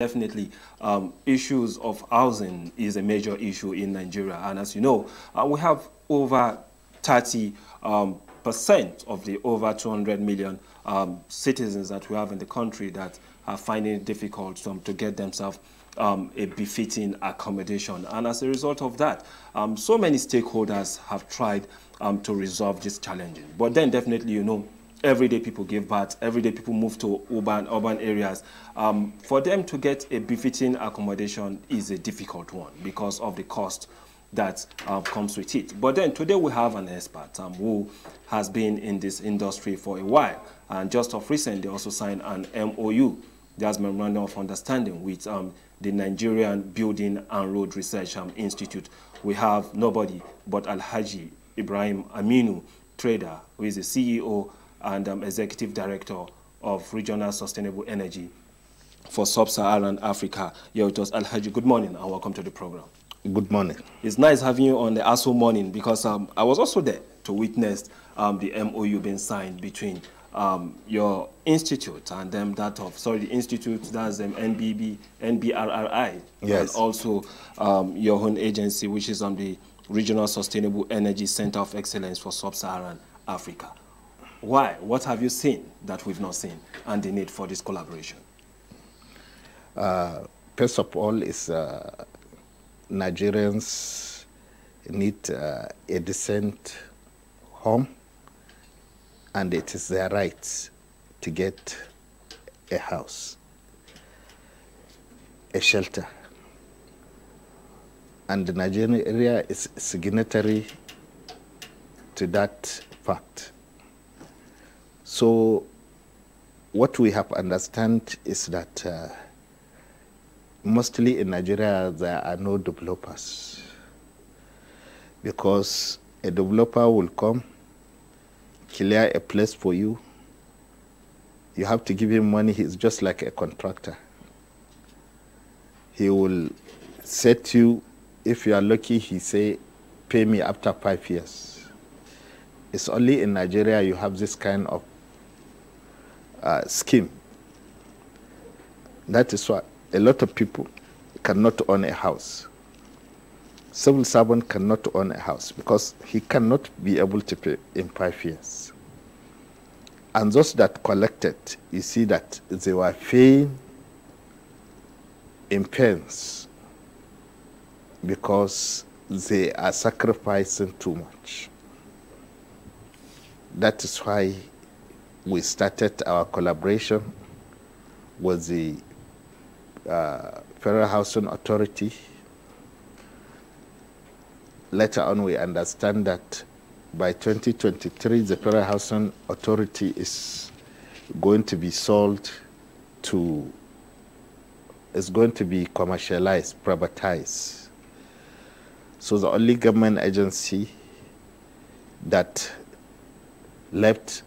Definitely, issues of housing is a major issue in Nigeria, and as you know, we have over 30 percent of the over 200 million citizens that we have in the country that are finding it difficult to get themselves a befitting accommodation. And as a result of that, so many stakeholders have tried to resolve this challenge. But then definitely, you know, every day people give birth, every day people move to urban areas. For them to get a befitting accommodation is a difficult one because of the cost that comes with it. But then today we have an expert who has been in this industry for a while. And just of recent, they also signed an MOU, that's Memorandum of Understanding, with the Nigerian Building and Road Research Institute. We have nobody but Alhaji Ibrahim Aminu, trader, who is the CEO and Executive Director of Regional Sustainable Energy for Sub-Saharan Africa. Here with us, Alhaji, good morning and welcome to the program. Good morning. It's nice having you on the ASO morning because I was also there to witness the MOU being signed between your institute and that of, the institute, that's NBRRI, yes, and also your own agency, which is the Regional Sustainable Energy Center of Excellence for Sub-Saharan Africa. Why? What have you seen that we've not seen, and the need for this collaboration? First of all, is Nigerians need a decent home, and it is their right to get a house, a shelter. And Nigeria is signatory to that fact. So what we have understand is that mostly in Nigeria there are no developers, because a developer will come, clear a place for you. You have to give him money. He's just like a contractor. He will set you, if you are lucky, he say, pay me after 5 years. It's only in Nigeria you have this kind of scheme. That is why a lot of people cannot own a house. Civil servant cannot own a house because he cannot be able to pay in 5 years. And those that collected, you see that they were paying in pence because they are sacrificing too much. That is why we started our collaboration with the Federal Housing Authority. Later on, we understand that by 2023, the Federal Housing Authority is going to be sold to, is going to be commercialized, privatized. So the only government agency that left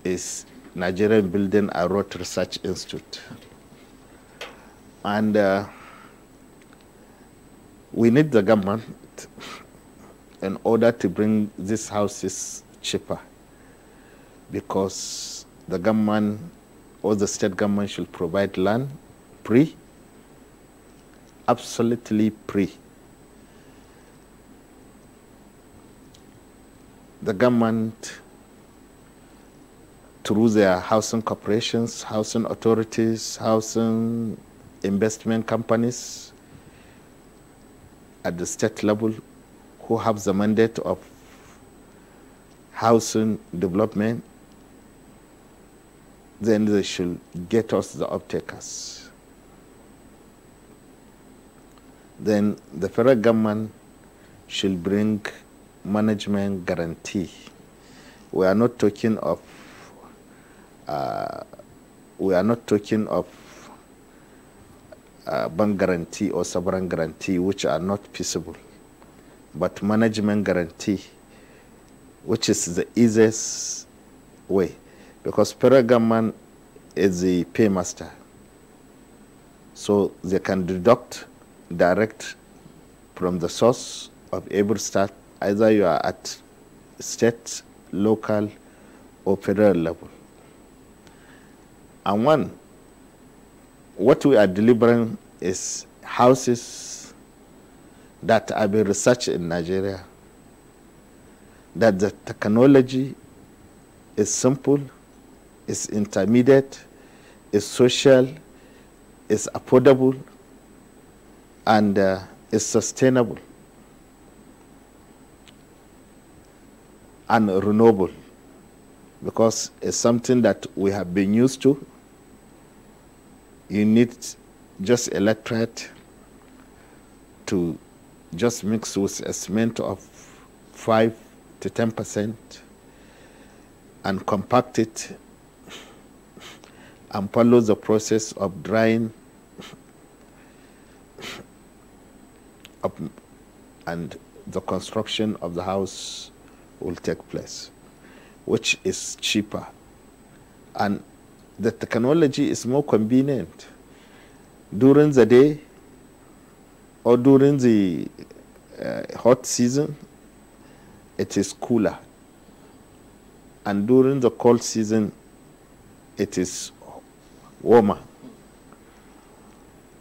is Nigerian Building and Road Research Institute. And we need the government in order to bring these houses cheaper, because the government or the state government should provide land free, absolutely free. The government, through their housing corporations, housing authorities, housing investment companies at the state level, who have the mandate of housing development, then they should get us the off-takers. Then the federal government should bring management guarantee. We are not talking of bank guarantee or sovereign guarantee, which are not feasible, but management guarantee, which is the easiest way, because federal government is the paymaster, so they can deduct direct from the source of every state, either you are at state, local, or federal level. And when what we are delivering is houses that have been researched in Nigeria, that the technology is simple, is intermediate, is social, is affordable, and is sustainable and renewable, because it's something that we have been used to. You need just electrate to just mix with a cement of 5 to 10% and compact it and follow the process of drying up, and the construction of the house will take place, which is cheaper. And the technology is more convenient. During the day or during the hot season, it is cooler. And during the cold season, it is warmer.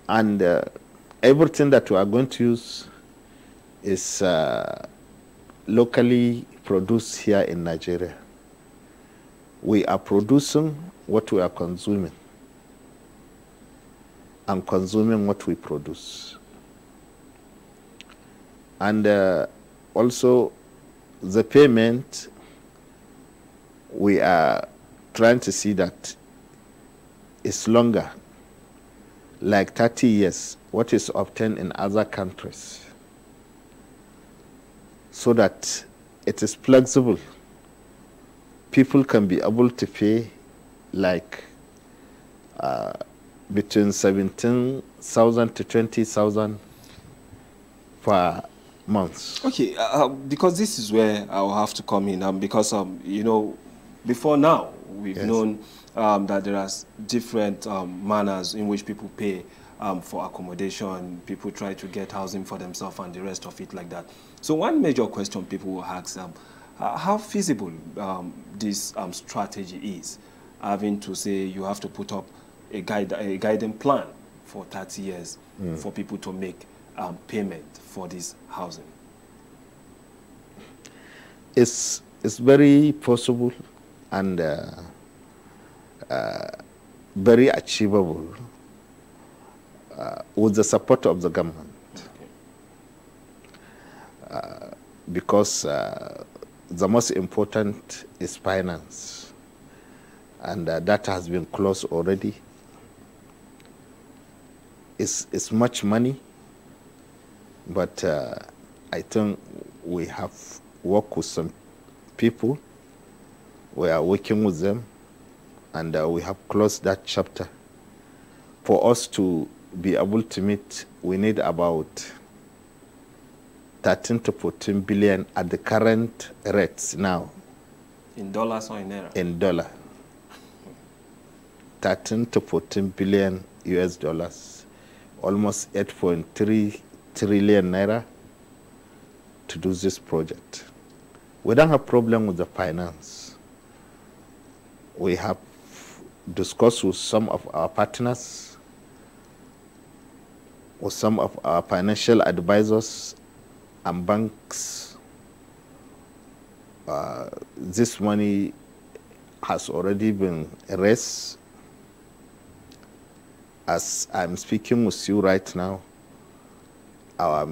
And everything that we are going to use is locally produced here in Nigeria. We are producing what we are consuming and consuming what we produce. And also the payment, we are trying to see that it's longer, like 30 years, what is obtained in other countries, so that it is flexible. People can be able to pay like between 17,000 to 20,000 per month. Okay, because this is where I'll have to come in, because you know, before now we've known that there are different manners in which people pay for accommodation. People try to get housing for themselves and the rest of it like that. So one major question people will ask, how feasible this strategy is, having to say you have to put up a guiding plan for 30 years for people to make payment for this housing. It's very possible and very achievable with the support of the government. Okay. Because the most important is finance, and that has been closed already. It's much money, but I think we have worked with some people. We are working with them, and we have closed that chapter. For us to be able to meet, we need about 13 to 14 billion at the current rates now. In dollars or in naira? In dollar. 13 to 14 billion US dollars, almost 8.3 trillion naira to do this project. We don't have problem with the finance. We have discussed with some of our partners, with some of our financial advisors and banks. This money has already been raised. As I'm speaking with you right now, our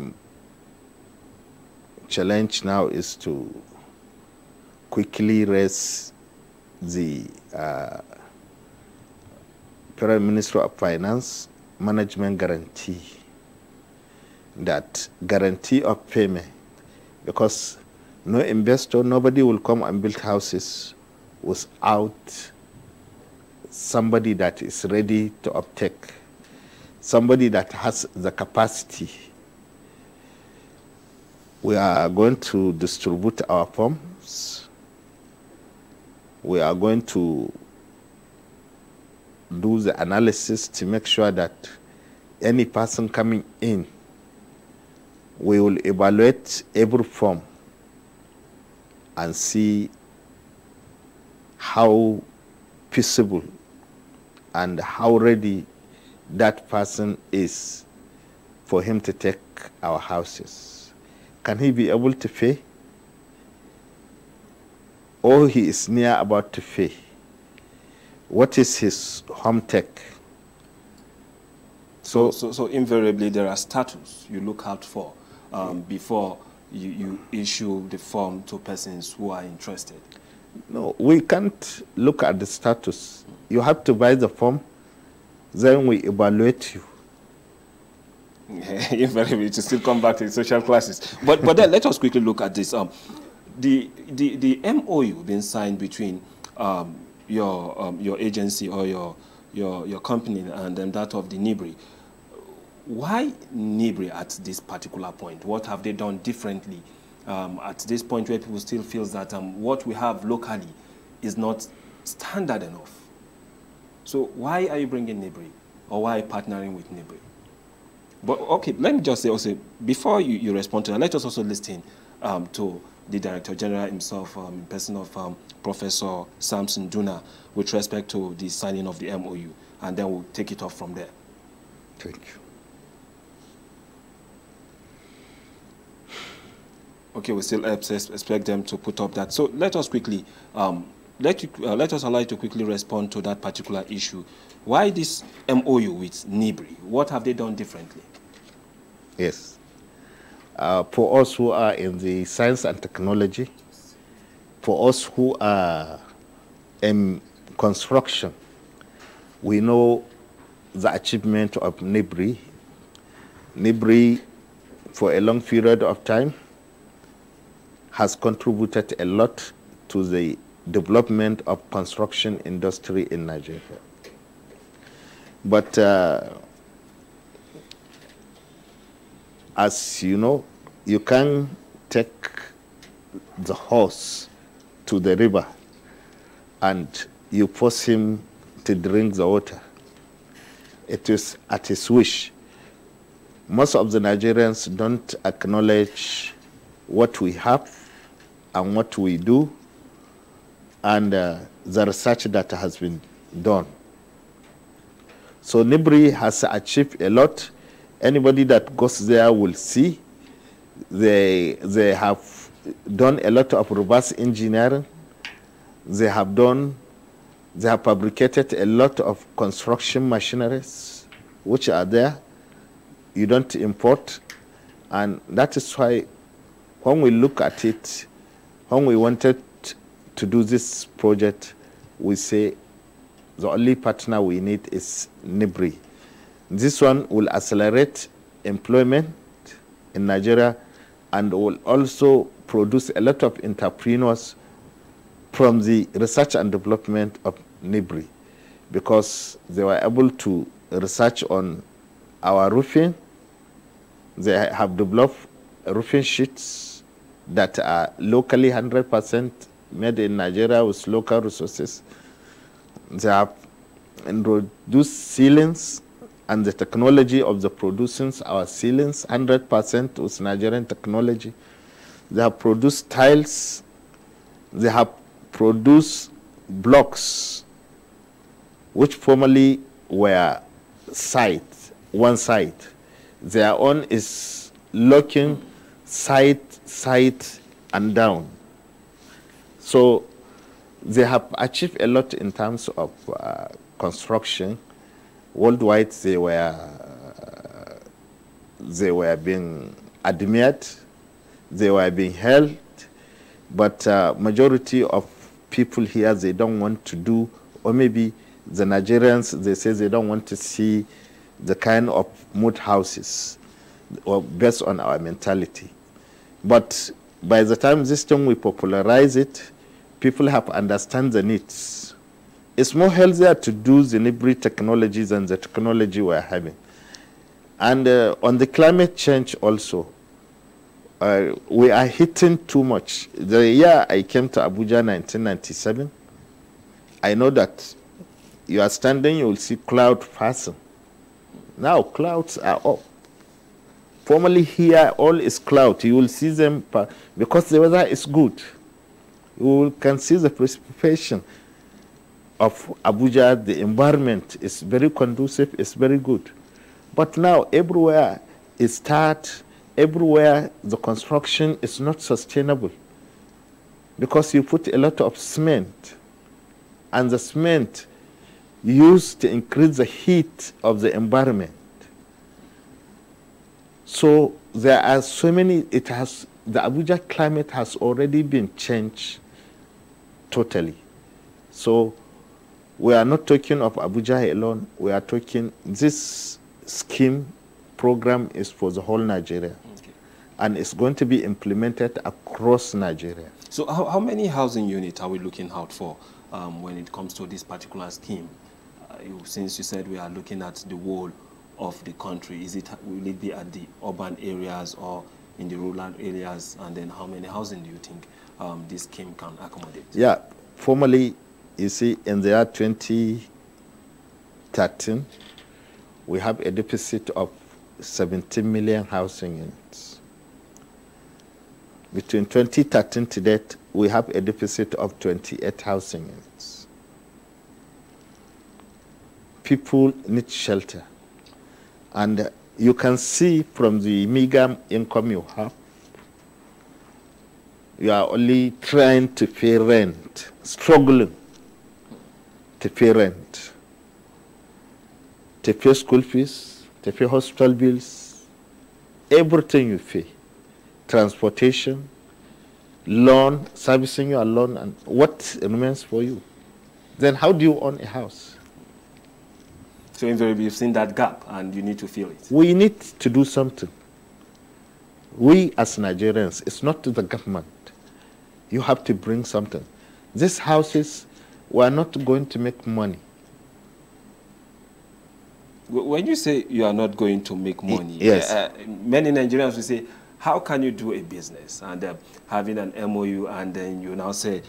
challenge now is to quickly raise the Prime Minister of Finance management guarantee, that guarantee of payment, because no investor, nobody will come and build houses without somebody that is ready to uptake, somebody that has the capacity. We are going to distribute our forms. We are going to do the analysis to make sure that any person coming in, we will evaluate every form and see how feasible and how ready that person is for him to take our houses? Can he be able to pay? Or he is near about to pay? What is his home tech? So invariably there are status you look out for before you issue the form to persons who are interested. No, we can't look at the status. You have to buy the form, then we evaluate you. Invariably, to still come back to the social classes. But then let us quickly look at this. The MOU being signed between your agency or your company and that of the NIBRI. Why NIBRI at this particular point? What have they done differently at this point where people still feel that what we have locally is not standard enough? So why are you bringing NIBRI, or why partnering with NIBRI? But okay, let me just say also, before you respond to that, let us also listen to the Director General himself, in person of Professor Samson Duna, with respect to the signing of the MOU, and then we'll take it off from there. Thank you. Okay, we still expect them to put up that. So let us quickly, let us allow you to quickly respond to that particular issue. Why this MOU with NIBRI? What have they done differently? Yes. For us who are in the science and technology, for us who are in construction, we know the achievement of NIBRI. NIBRI, for a long period of time, has contributed a lot to the development of construction industry in Nigeria. But as you know, you can take the horse to the river and you force him to drink the water. It is at his wish. Most of the Nigerians don't acknowledge what we have and what we do and the research that has been done. So NIBRI has achieved a lot. Anybody that goes there will see they have done a lot of reverse engineering. They have fabricated a lot of construction machineries which are there. You don't import, and that is why when we look at it, when we wanted to do this project, we say the only partner we need is NIBRI. This one will accelerate employment in Nigeria and will also produce a lot of entrepreneurs from the research and development of NIBRI, because they were able to research on our roofing. They have developed roofing sheets that are locally 100% made in Nigeria with local resources. They have introduced ceilings and the technology of the producing our ceilings 100% with Nigerian technology. They have produced tiles. They have produced blocks which formerly were one side. Their own is looking side, and down. So they have achieved a lot in terms of construction. Worldwide, they were being admired, they were being held, but majority of people here, they don't want to do, or maybe the Nigerians, they say they don't want to see the kind of mud houses, or based on our mentality. But by the time this thing we popularize it, people have understand the needs. It's more healthier to do the NIBRI technology than the technology we're having. And on the climate change also, we are hitting too much. The year I came to Abuja, 1997, I know that you are standing, you will see cloud passing. Now clouds are up. Formerly here, all is cloud. You will see them because the weather is good. You can see the precipitation. of Abuja, the environment is very conducive, it's very good. But now everywhere is tight, everywhere the construction is not sustainable because you put a lot of cement, and the cement used to increase the heat of the environment. So there are so many, the Abuja climate has already been changed totally. So we are not talking of Abuja alone, we are talking, this scheme program is for the whole Nigeria. Okay. And it's going to be implemented across Nigeria. So how many housing units are we looking out for when it comes to this particular scheme? Since you said we are looking at the whole of the country, will it be at the urban areas or in the rural areas? And then how many housing do you think this scheme can accommodate? Yeah, formally, you see, in the year 2013, we have a deficit of 17 million housing units. Between 2013 to date, we have a deficit of 28 housing units. People need shelter. And you can see from the meager income you have, you are only trying to pay rent, struggling to pay rent, to pay school fees, to pay hospital bills, everything you pay, transportation, loan, servicing your loan, and what remains for you. Then how do you own a house? So invariably you've seen that gap and you need to fill it. We need to do something. We as Nigerians, it's not to the government. You have to bring something. These houses, we are not going to make money. When you say you are not going to make money, yes. Many Nigerians will say, how can you do a business and having an MOU and then you now say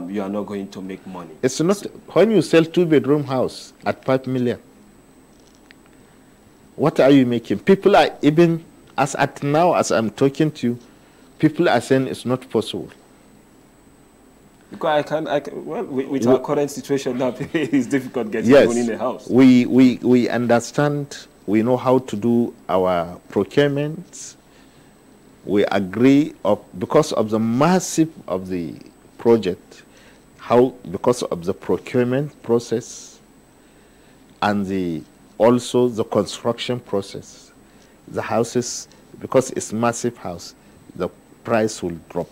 you are not going to make money? It's not, when you sell 2-bedroom house at 5 million, what are you making? People are even, as at now, as I'm talking to you, people are saying it's not possible. Because well, with our current situation now, it's difficult getting money in the house. We understand, we know how to do our procurements. We agree because of the massive of the project, because of the procurement process and also the construction process, the houses, because it's massive house, the price will drop.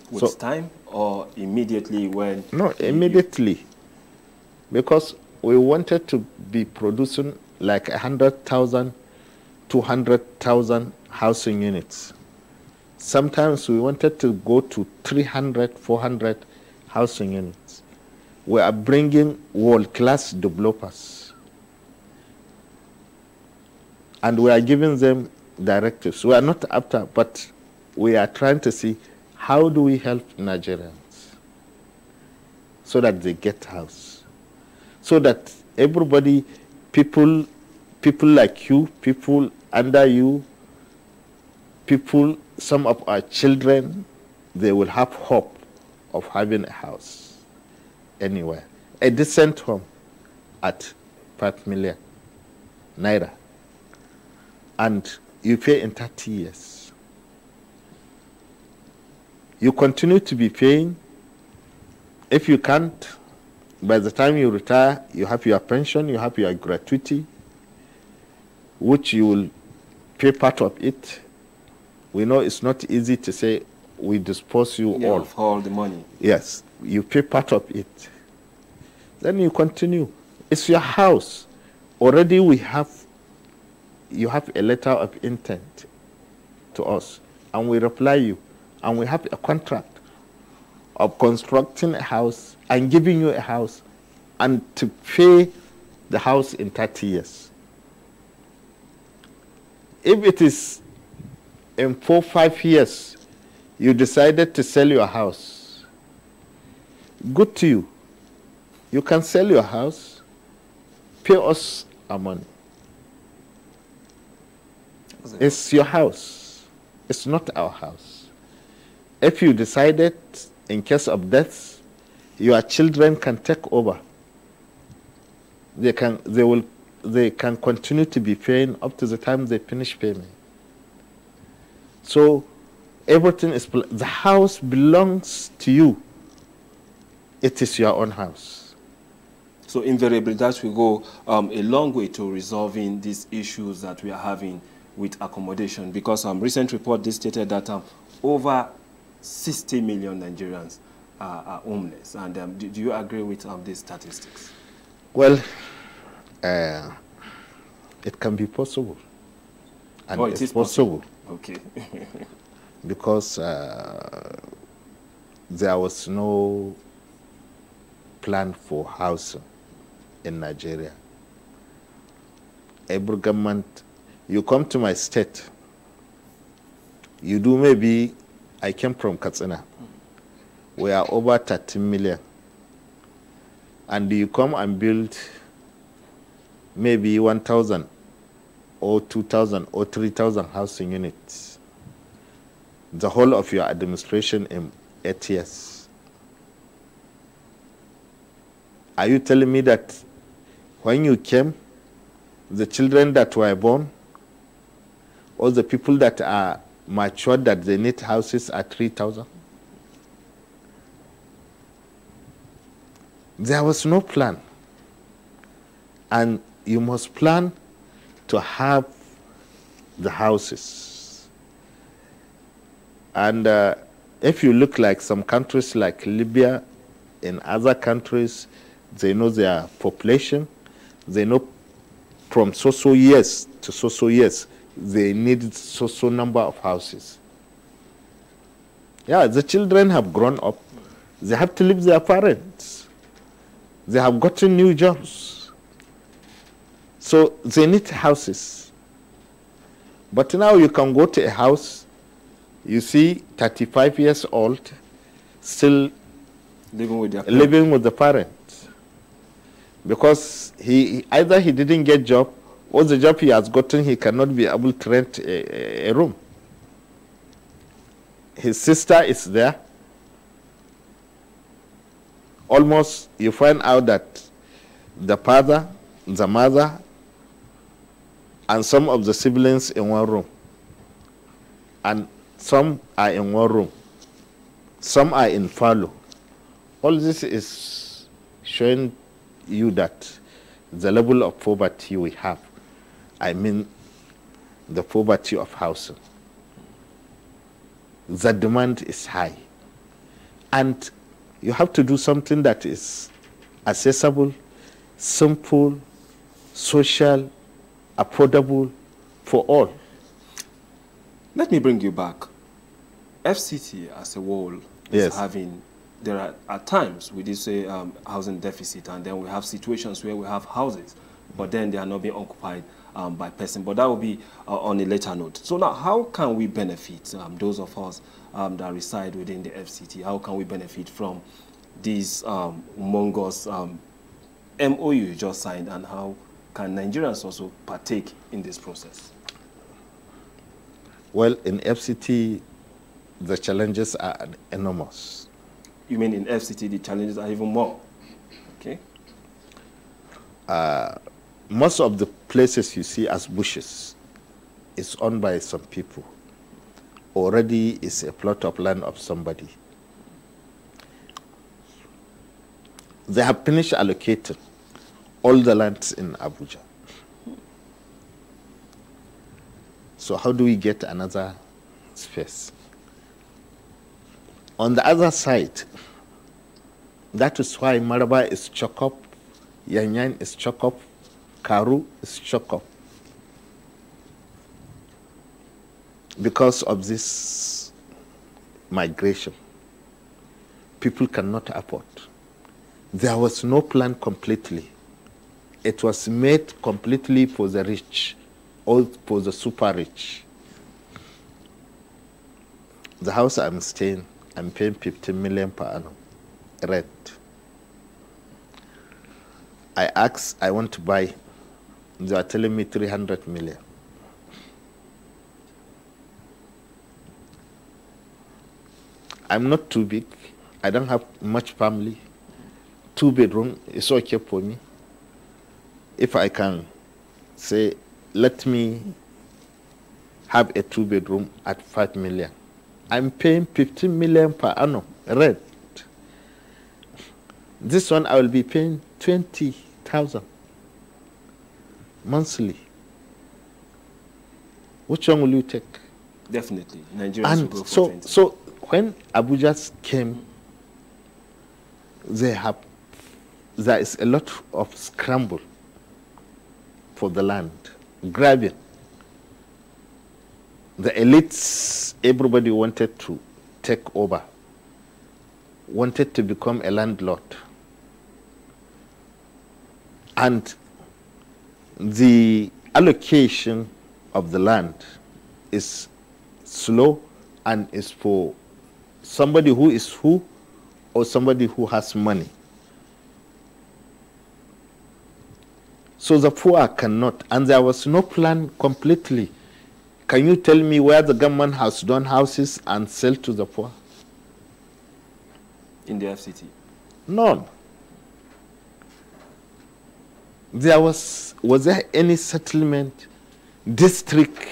With time or immediately when? No, immediately. Because we wanted to be producing like 100,000, 200,000 housing units. Sometimes we wanted to go to 300, 400 housing units. We are bringing world-class developers. And we are giving them directives. We are not after, but we are trying to see how do we help Nigerians so that they get house, so that everybody, people like you, people under you, people, some of our children, they will have hope of having a house anywhere, a decent home at 5 million naira, and you pay in 30 years. You continue to be paying. If you can't, by the time you retire, you have your pension, you have your gratuity, which you will pay part of it. We know it's not easy to say we dispose you all. Of all the money. Yes, you pay part of it. Then you continue. It's your house. Already you have a letter of intent to us, and we reply you. And we have a contract of constructing a house and giving you a house and to pay the house in 30 years. If it is in 4-5 years, you decided to sell your house, good to you. You can sell your house, pay us our money. It's your house. It's not our house. If you decided, in case of death, your children can take over. They can continue to be paying up to the time they finish paying. So everything is, the house belongs to you. It is your own house. So invariably, that will go a long way to resolving these issues that we are having with accommodation, because recent report stated that over 60 million Nigerians are homeless. And do you agree with these statistics? Well, it can be possible. And it is possible. Okay. Because there was no plan for housing in Nigeria. Every government, you come to my state, you do maybe, I came from Katsina, we are over 13 million. And you come and build maybe 1,000 or 2,000 or 3,000 housing units. The whole of your administration in 8 years. Are you telling me that when you came, the children that were born, or the people that are matured that they need houses are 3,000? There was no plan. And you must plan to have the houses. And if you look like some countries like Libya, in other countries, they know their population, they know from so years to so years, they need so number of houses. Yeah, the children have grown up, they have to leave their parents. They have gotten new jobs. So they need houses. But now you can go to a house, you see 35 years old, still living with the parents. Because either he didn't get job, or the job he has gotten, he cannot be able to rent a room. His sister is there. Almost you find out that the father, the mother, and some of the siblings in one room. And some are in one room. Some are in fallow. All this is showing you that the level of poverty we have, I mean the poverty of housing. The demand is high. And you have to do something that is accessible, simple, social, affordable for all. Let me bring you back. FCT as a whole is having, there are at times we did say housing deficit, and then we have situations where we have houses, but then they are not being occupied by person. But that will be on a later note. So now, how can we benefit, those of us that reside within the FCT, how can we benefit from these humongous MOU you just signed, and how can Nigerians also partake in this process? Well, in FCT, the challenges are enormous. You mean in FCT, the challenges are even more? Okay. Most of the places you see as bushes is owned by some people. Already is a plot of land of somebody. They have finished allocating all the lands in Abuja. So how do we get another space? On the other side, that is why Maraba is choked up, Yanyan is choked up, Karu is choked up. Because of this migration, people cannot afford. There was no plan completely. It was made completely for the rich or for the super rich. The house I'm staying, I'm paying 15 million per annum rent. I asked, I want to buy, they are telling me 300 million. I'm not too big. I don't have much family. 2-bedroom is okay for me. If I can say, let me have a 2-bedroom at 5 million, I'm paying 15 million per annum rent. This one I will be paying 20,000 monthly. Which one will you take? Definitely, Nigerians will go for And 20. so when Abuja came, there is a lot of scramble for the land, grabbing. The elites, everybody wanted to take over, wanted to become a landlord. And the allocation of the land is slow and is for somebody who is who or somebody who has money. So the poor cannot, and there was no plan completely. Can you tell me where the government has done houses and sell to the poor? In the FCT? None. Was there any settlement district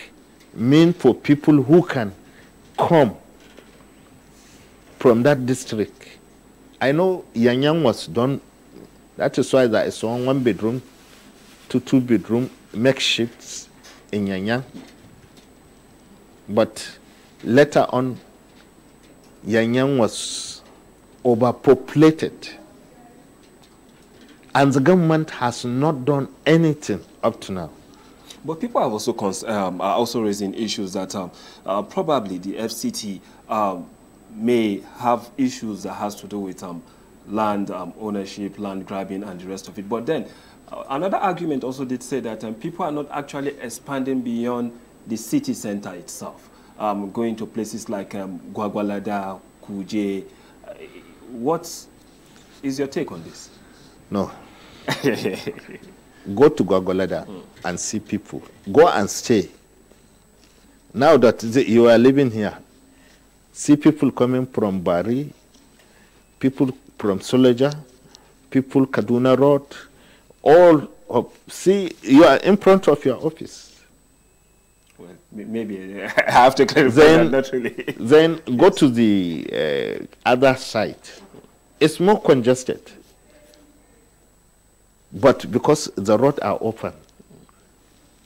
meant for people who can come from that district? I know Yanyang was done. That is why there is 1-bedroom to 2-bedroom makeshifts in Yanyang. But later on, Yanyang was overpopulated. And the government has not done anything up to now. But people have also are also raising issues that probably the FCT may have issues that has to do with land ownership, land grabbing, and the rest of it. But then another argument also did say that people are not actually expanding beyond the city center itself, going to places like Gwagwalada, Kuje. What is your take on this? No. Go to Gwagwalada and see people. Go and stay. Now that you are living here, see people coming from Bari, people from Soleja, people Kaduna Road, see, you are in front of your office. Well, maybe I have to clarify that, not really. Then go to the other side. It's more congested. But because the roads are open,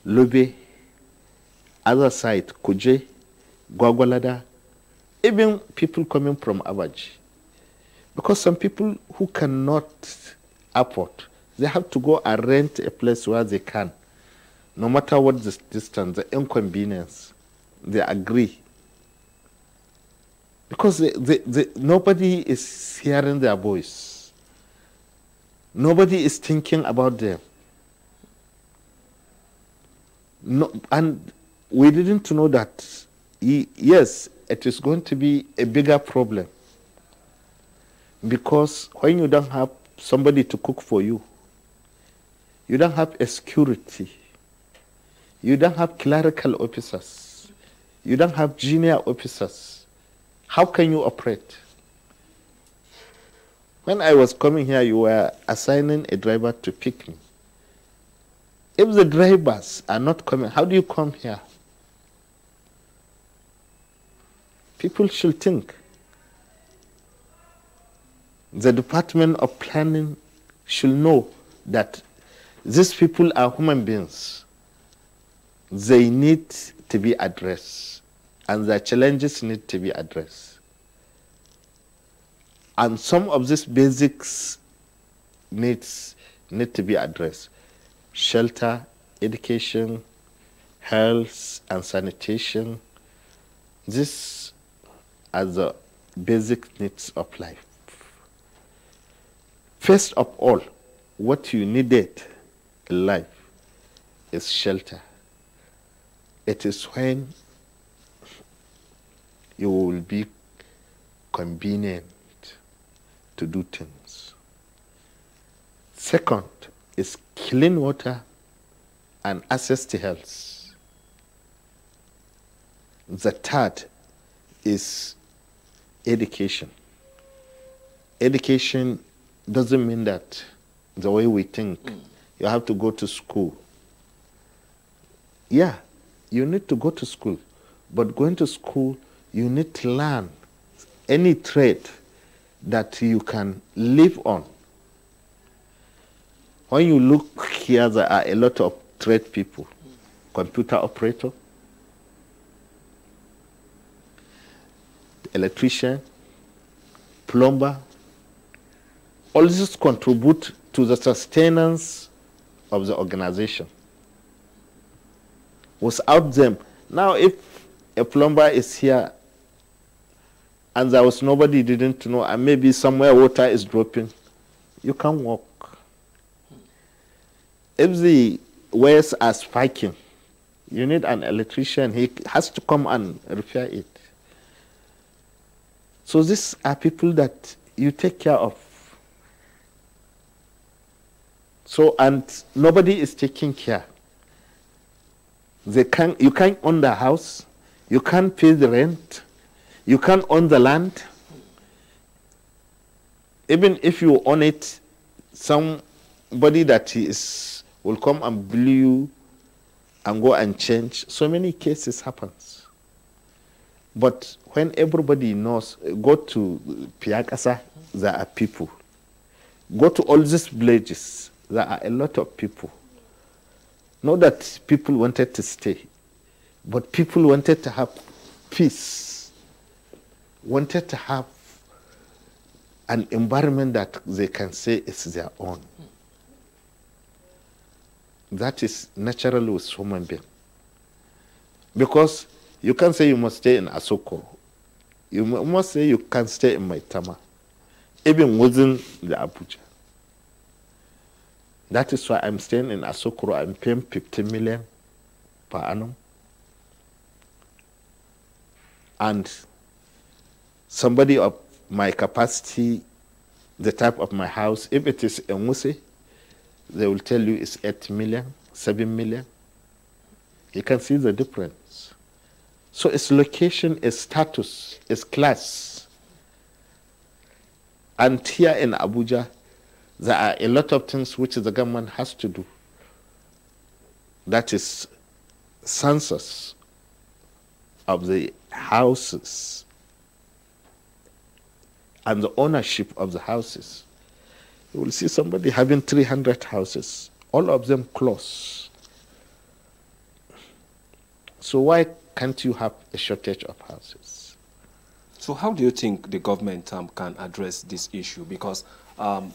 Lube, other side, Kuje, Gwagwalada, even people coming from Abaji. Because some people who cannot afford, they have to go and rent a place where they can. No matter what the distance, the inconvenience, they agree. Because nobody is hearing their voice. Nobody is thinking about them. No, and we didn't know that, yes, it is going to be a bigger problem. Because when you don't have somebody to cook for you, you don't have a security, you don't have clerical officers, you don't have junior officers, how can you operate? When I was coming here, you were assigning a driver to pick me. If the drivers are not coming, how do you come here? People should think. The Department of Planning should know that these people are human beings. They need to be addressed, and their challenges need to be addressed. And some of these basics needs need to be addressed. Shelter, education, health, and sanitation. These are the basic needs of life. First of all, what you needed in life is shelter. It is when you will be convenient to do things. Second is clean water and access to health. The third is education. Education doesn't mean that the way we think. You have to go to school. Yeah, you need to go to school. But going to school, you need to learn any trade that you can live on. When you look here, there are a lot of trade people. Computer operator, electrician, plumber. All this contribute to the sustenance of the organization. Without them, now if a plumber is here and there was nobody didn't know, and maybe somewhere water is dropping, you can't walk. If the wires are spiking, you need an electrician. He has to come and repair it. So these are people that you take care of. So, and nobody is taking care. You can't own the house, you can't pay the rent, you can't own the land. Even if you own it, somebody that will come and bill you and go and change. So many cases happens. But when everybody knows, go to Piakasa, there are people. Go to all these villages, there are a lot of people. Not that people wanted to stay, but people wanted to have peace, wanted to have an environment that they can say is their own. That is natural with human being. Because you can't say you must stay in Asoko. You must say you can stay in Maitama, even within the Abuja. That is why I'm staying in Asokoro. I'm paying 15 million per annum. And somebody of my capacity, the type of my house, if it is in Muse, they will tell you it's 8 million, 7 million. You can see the difference. So its location, its status, its class. And here in Abuja, there are a lot of things which the government has to do. That is census of the houses and the ownership of the houses. You will see somebody having 300 houses, all of them close. So why can't you have a shortage of houses? So how do you think the government can address this issue? Because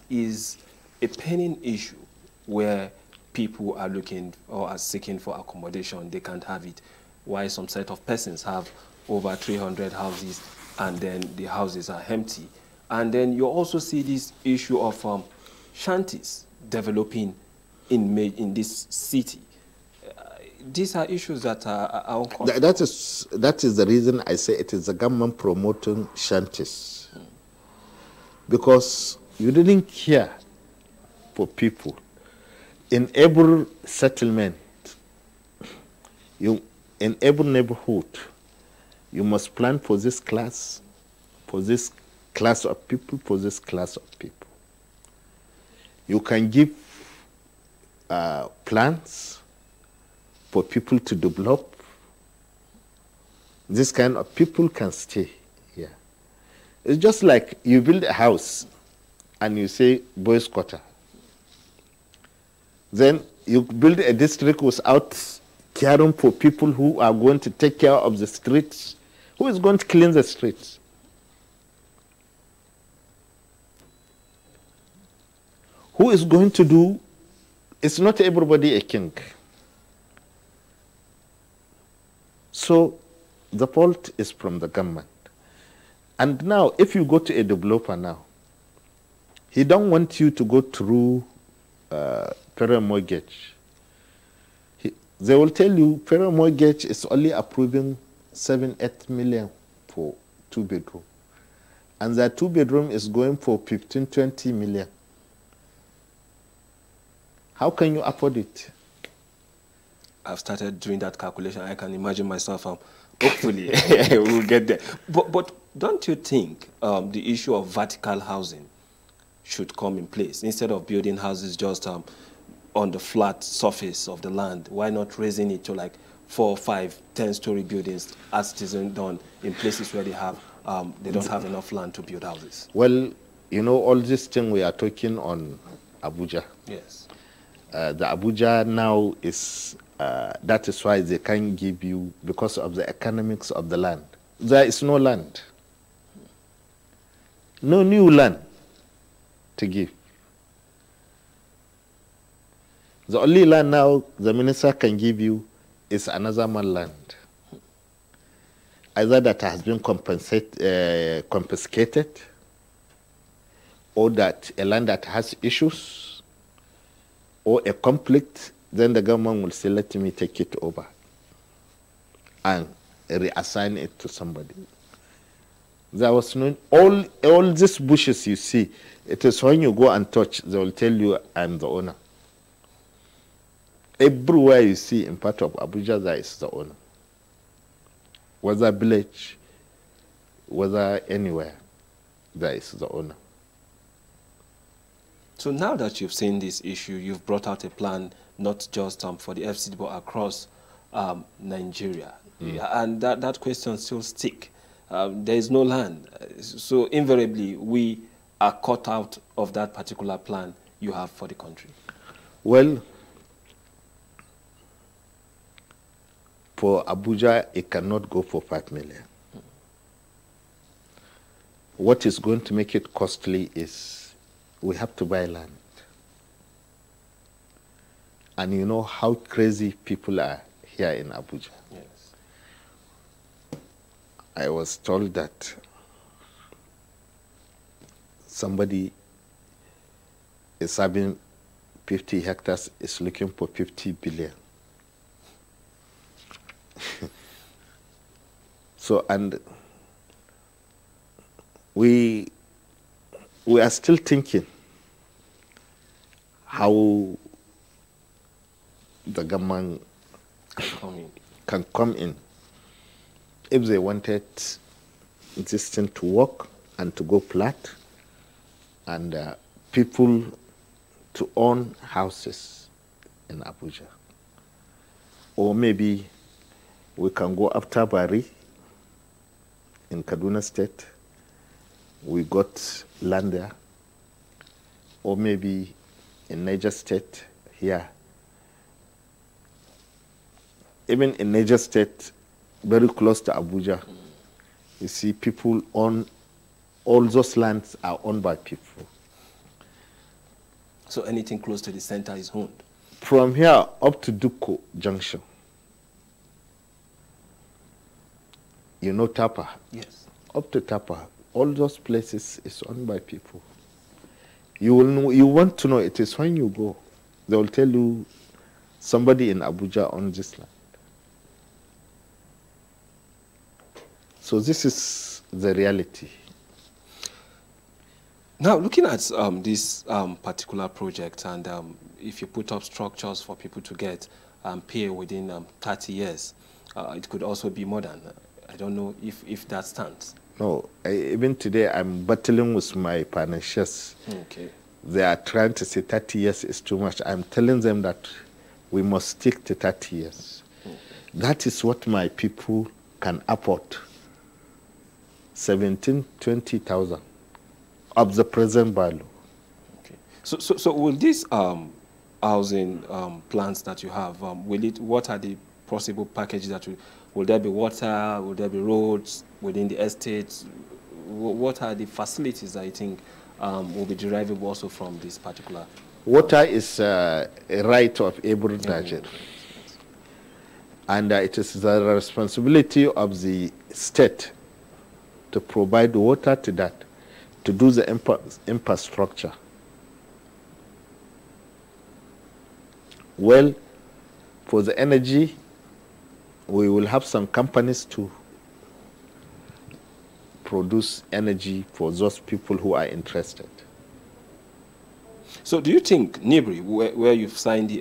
is a pending issue where people are looking or are seeking for accommodation, they can't have it, while some set of persons have over 300 houses and then the houses are empty. And then you also see this issue of shanties developing in this city. These are issues that are uncomfortable. That is the reason I say it is the government promoting shanties. Because you didn't care for people. In every settlement, in every neighborhood, you must plan for this class of people, for this class of people. You can give plans for people to develop. This kind of people can stay here. It's just like you build a house and you say boys' quarter. Then you build a district without caring for people who are going to take care of the streets. Who is going to clean the streets? Who is going to do? It's not everybody a king. So the fault is from the government. And now, if you go to a developer now, he don't want you to go through federal mortgage. They will tell you federal mortgage is only approving 7-8 million for 2-bedroom. And that 2-bedroom is going for 15-20 million. How can you afford it? I've started doing that calculation. I can imagine myself. Hopefully, we'll get there. But don't you think the issue of vertical housing should come in place. Instead of building houses just on the flat surface of the land, why not raising it to like 4, 5, 10-story buildings as it is done in places where they don't have enough land to build houses? Well, you know, all this thing we are talking on Abuja. Yes. The Abuja now is, that is why they can't give you, because of the economics of the land. There is no land. No new land to give. The only land now the minister can give you is another man land. Either that has been confiscated, or that a land that has issues, or a conflict, then the government will say, let me take it over and reassign it to somebody. There was no, all these bushes you see, it is when you go and touch, they will tell you, I'm the owner. Everywhere you see in part of Abuja, there is the owner. Whether village, whether anywhere, there is the owner. So now that you've seen this issue, you've brought out a plan not just for the FCT, but across Nigeria. And that question still sticks. There is no land. So invariably, we are cut out of that particular plan you have for the country. Well, for Abuja, it cannot go for 5 million. What is going to make it costly is we have to buy land. And you know how crazy people are here in Abuja. Yes. I was told that somebody is having 50 hectares, is looking for 50 billion. So, and we are still thinking how the government can come in if they wanted this thing to work and to go flat, and people to own houses in Abuja. Or maybe we can go after Bari in Kaduna State. We got land there. Or maybe in Niger State here. Even in Niger State, very close to Abuja, you see people own, all those lands are owned by people. So anything close to the center is owned? From here up to Duko Junction, you know Tapa? Yes. Up to Tapa, all those places is owned by people. You will know, you want to know, it is when you go. They will tell you somebody in Abuja owns this land. So this is the reality. Now, looking at this particular project, and if you put up structures for people to get pay within 30 years, it could also be more than, I don't know if that stands. No, even today I'm battling with my financiers. Okay. They are trying to say 30 years is too much. I'm telling them that we must stick to 30 years. Okay. That is what my people can afford. 17, 20,000 of the present value. Okay. So will these housing plans that you have, what are the possible packages that will there be water, will there be roads within the estates? What are the facilities that you think will be derivable also from this particular? Water is a right of every Nigerian. Yes. And it is the responsibility of the state to provide water to that, to do the infrastructure. Well, for the energy, we will have some companies to produce energy for those people who are interested. So do you think, Nibri, where you've signed the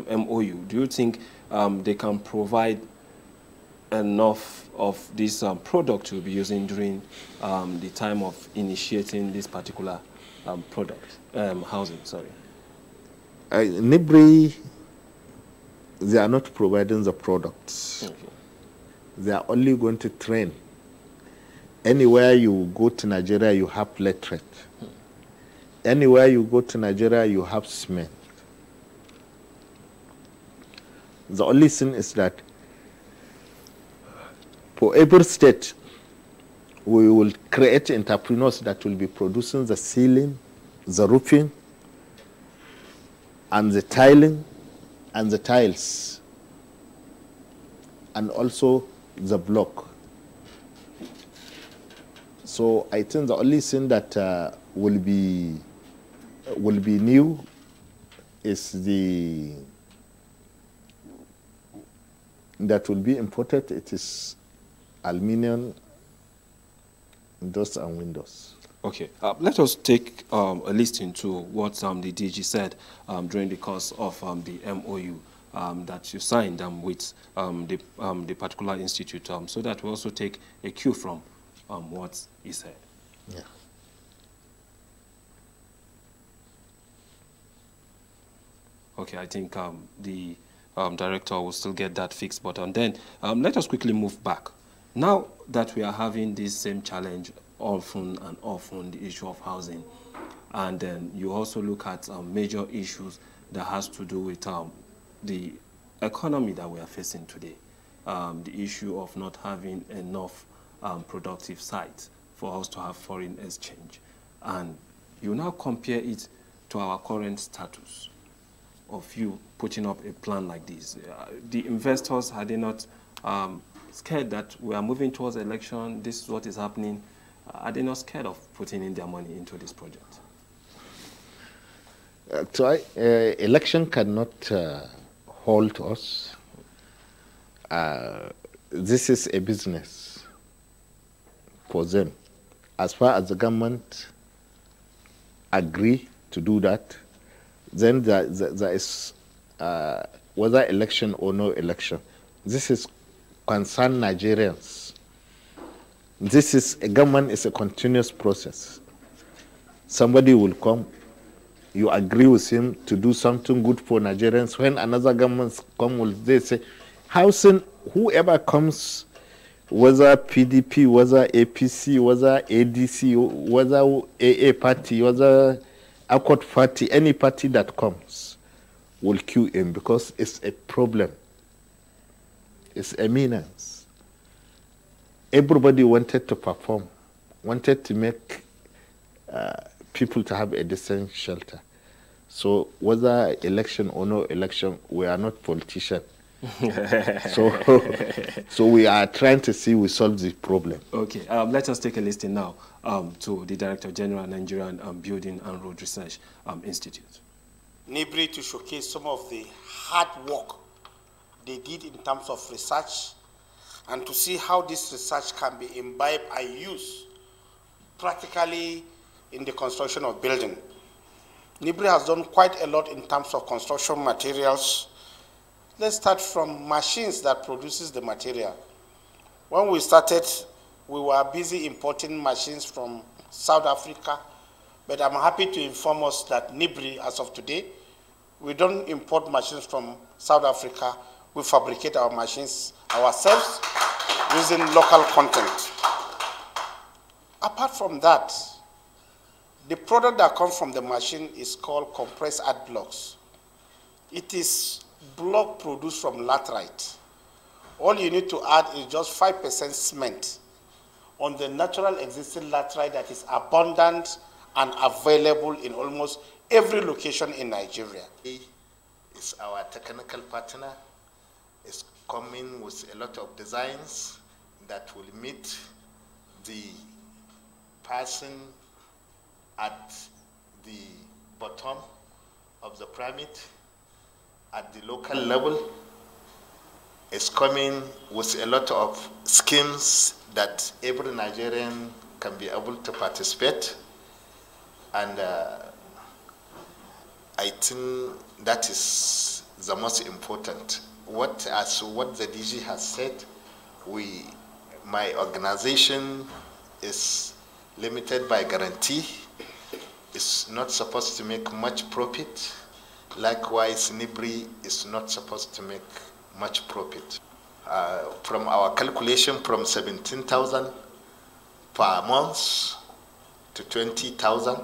MOU, do you think they can provide enough of this product you'll be using during the time of initiating this particular housing, sorry. NIBRI, they are not providing the products. Okay. They are only going to train. Anywhere you go to Nigeria, you have literate. Anywhere you go to Nigeria, you have cement. The only thing is that for every state, we will create entrepreneurs that will be producing the ceiling, the roofing, and the tiling, and the tiles, and also the block. So I think the only thing that will be new is that will be imported. It is aluminum doors and windows. Okay, let us take a listen to what the DG said during the course of the MOU that you signed with the particular institute, so that we also take a cue from what he said. Yeah. Okay, I think the director will still get that fixed, but then let us quickly move back. Now that we are having this same challenge often and often, the issue of housing, and then you also look at major issues that has to do with the economy that we are facing today, the issue of not having enough productive sites for us to have foreign exchange, and you now compare it to our current status of you putting up a plan like this. The investors, are they not scared that we are moving towards election, this is what is happening? Are they not scared of putting in their money into this project? Election cannot hold us. This is a business for them. As far as the government agree to do that, then there is, whether election or no election, this is concern Nigerians. This is, a government is a continuous process. Somebody will come, you agree with him to do something good for Nigerians. When another government comes, they say, housing, whoever comes, whether PDP, whether APC, whether ADC, whether AA party, whether Accord party, any party that comes will queue in, because it's a problem. It's a menace. Everybody wanted to perform, wanted to make people to have a decent shelter. So whether election or no election, we are not politicians. So we are trying to see we solve the problem. Okay, let us take a listen now to the Director General, Nigerian Building and Road Research Institute. NIBRI, to showcase some of the hard work they did in terms of research, and to see how this research can be imbibed and used practically in the construction of building. NIBRI has done quite a lot in terms of construction materials. Let's start from machines that produces the material. When we started, we were busy importing machines from South Africa, but I'm happy to inform us that NIBRI, as of today, we don't import machines from South Africa. We fabricate our machines ourselves using local content. Apart from that, the product that comes from the machine is called compressed earth blocks. It is block produced from laterite. All you need to add is just 5% cement on the natural existing laterite that is abundant and available in almost every location in Nigeria. He is our technical partner. Is coming with a lot of designs that will meet the person at the bottom of the pyramid at the local level. Is coming with a lot of schemes that every Nigerian can be able to participate, and I think that is the most important. What the DG has said, my organization is limited by guarantee. is not supposed to make much profit. Likewise, NIBRI is not supposed to make much profit. From our calculation, from 17,000 per month to 20,000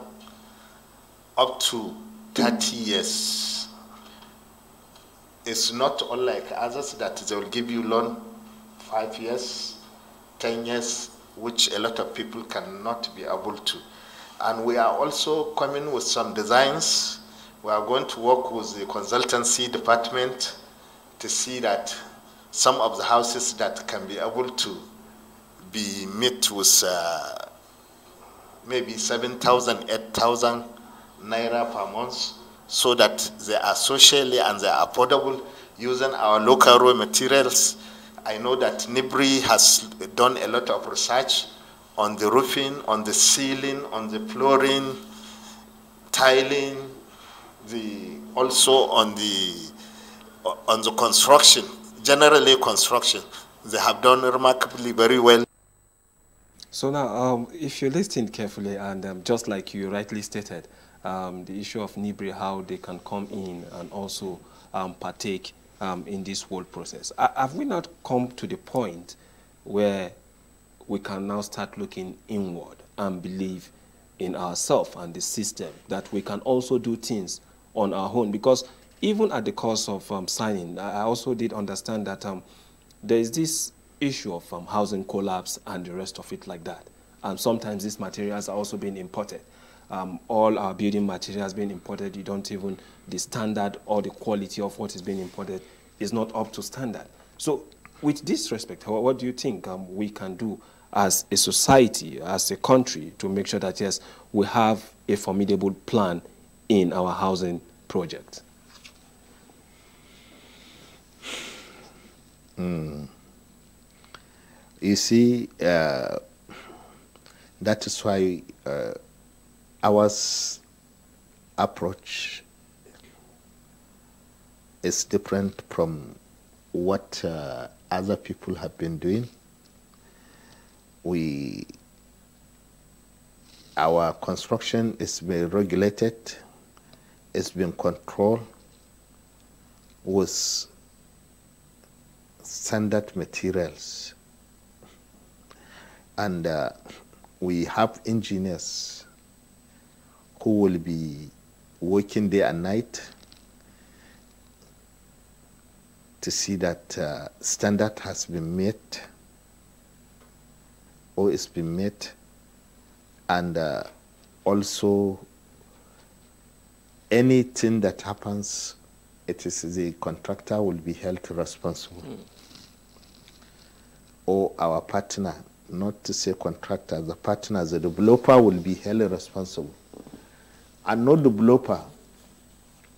up to 30 years. It's not unlike others that they will give you loan 5 years, 10 years, which a lot of people cannot be able to. And we are also coming with some designs. We are going to work with the consultancy department to see that some of the houses that can be able to be met with maybe 7,000, 8,000 naira per month, so that they are socially and they are affordable using our local raw materials. I know that NIBRI has done a lot of research on the roofing, on the ceiling, on the flooring, tiling, also on the construction, generally construction. They have done remarkably very well. So now, if you listen carefully, and just like you rightly stated, the issue of NIBRI, how they can come in and also partake in this whole process. Have we not come to the point where we can now start looking inward and believe in ourselves and the system, that we can also do things on our own? Because even at the course of signing, I also did understand that there is this issue of housing collapse and the rest of it like that. And sometimes these materials are also being imported. All our building materials being imported, you don't even, the standard or the quality of what is being imported is not up to standard. So with this respect, what do you think we can do as a society, as a country, to make sure that, yes, we have a formidable plan in our housing project? You see, that is why our approach is different from what other people have been doing. Our construction is being regulated, it's been controlled with standard materials. And we have engineers who will be working day and night to see that standard has been met or is being met, and also anything that happens, it is the contractor will be held responsible, or our partner, not to say contractor, the partner, the developer will be held responsible. And no developer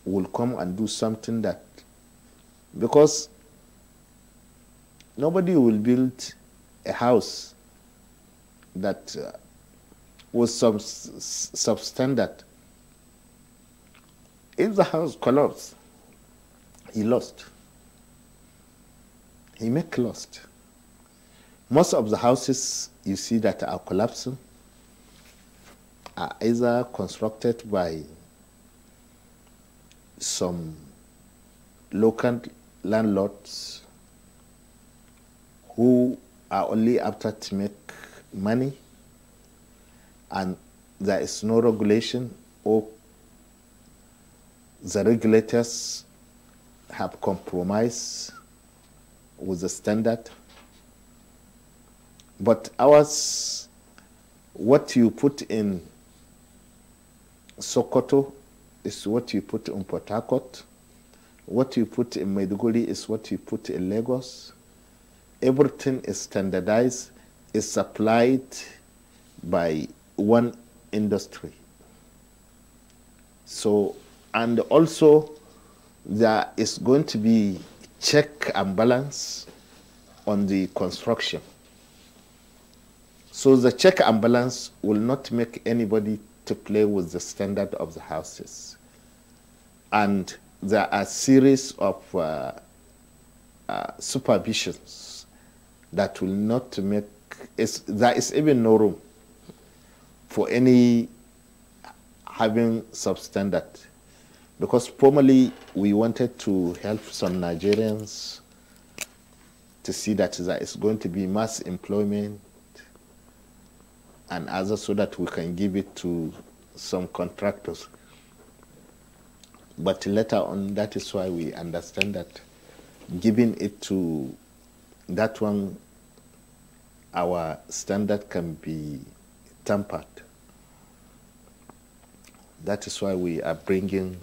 will come and do something that, because nobody will build a house that was substandard. If the house collapsed, he lost. He make lost. Most of the houses you see that are collapsing are either constructed by some local landlords who are only after to make money, and there is no regulation, or the regulators have compromised with the standard. But ours, what you put in Sokoto is what you put in Port Harcourt. What you put in Maiduguri is what you put in Lagos. Everything is standardized, is supplied by one industry. So, and also there is going to be check and balance on the construction. So the check and balance will not make anybody to play with the standard of the houses. And there are a series of supervisions that will not make, there is even no room for any having substandard. Because formerly we wanted to help some Nigerians to see that there is going to be mass employment and others, so that we can give it to some contractors. But later on, that is why we understand that giving it to that one, our standard can be tampered. That is why we are bringing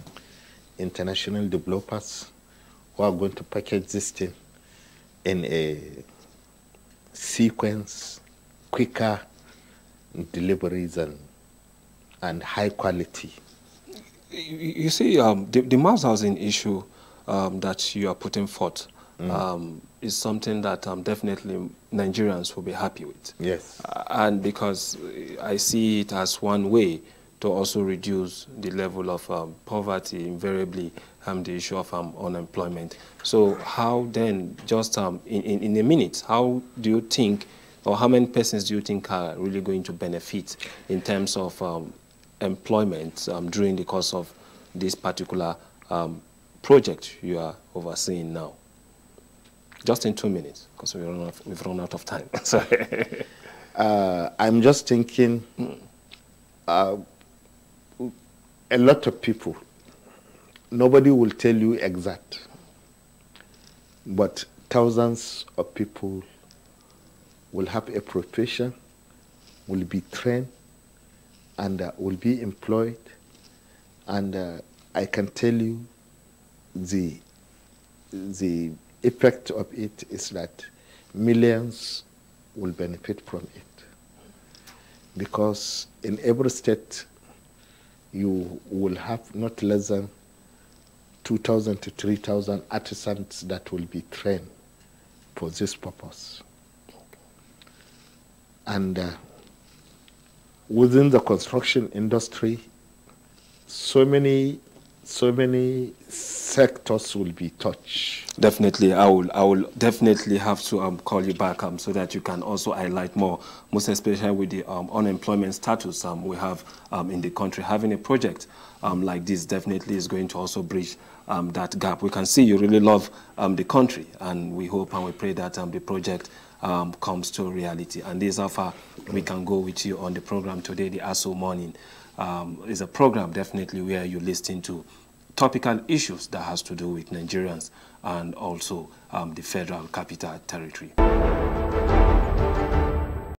international developers who are going to package this thing in a sequence, quicker deliveries and high quality. You see, the mass housing issue that you are putting forth is something that definitely Nigerians will be happy with. Yes. And because I see it as one way to also reduce the level of poverty, invariably the issue of unemployment. So how then, just in a minute, how do you think, or how many persons do you think are really going to benefit in terms of employment during the course of this particular project you are overseeing now? Just in 2 minutes, because we've run out of time. Sorry. I'm just thinking a lot of people, nobody will tell you exact, but thousands of people will have a profession, will be trained, and will be employed. And I can tell you the effect of it is that millions will benefit from it. Because in every state, you will have not less than 2,000 to 3,000 artisans that will be trained for this purpose. And within the construction industry, so many sectors will be touched. Definitely, I will definitely have to call you back so that you can also highlight more, most especially with the unemployment status we have in the country. Having a project like this definitely is going to also bridge that gap. We can see you really love the country, and we hope and we pray that the project comes to reality. And this is how far we can go with you on the program today. The ASO Morning is a program definitely where you listen to topical issues that has to do with Nigerians and also the Federal Capital Territory.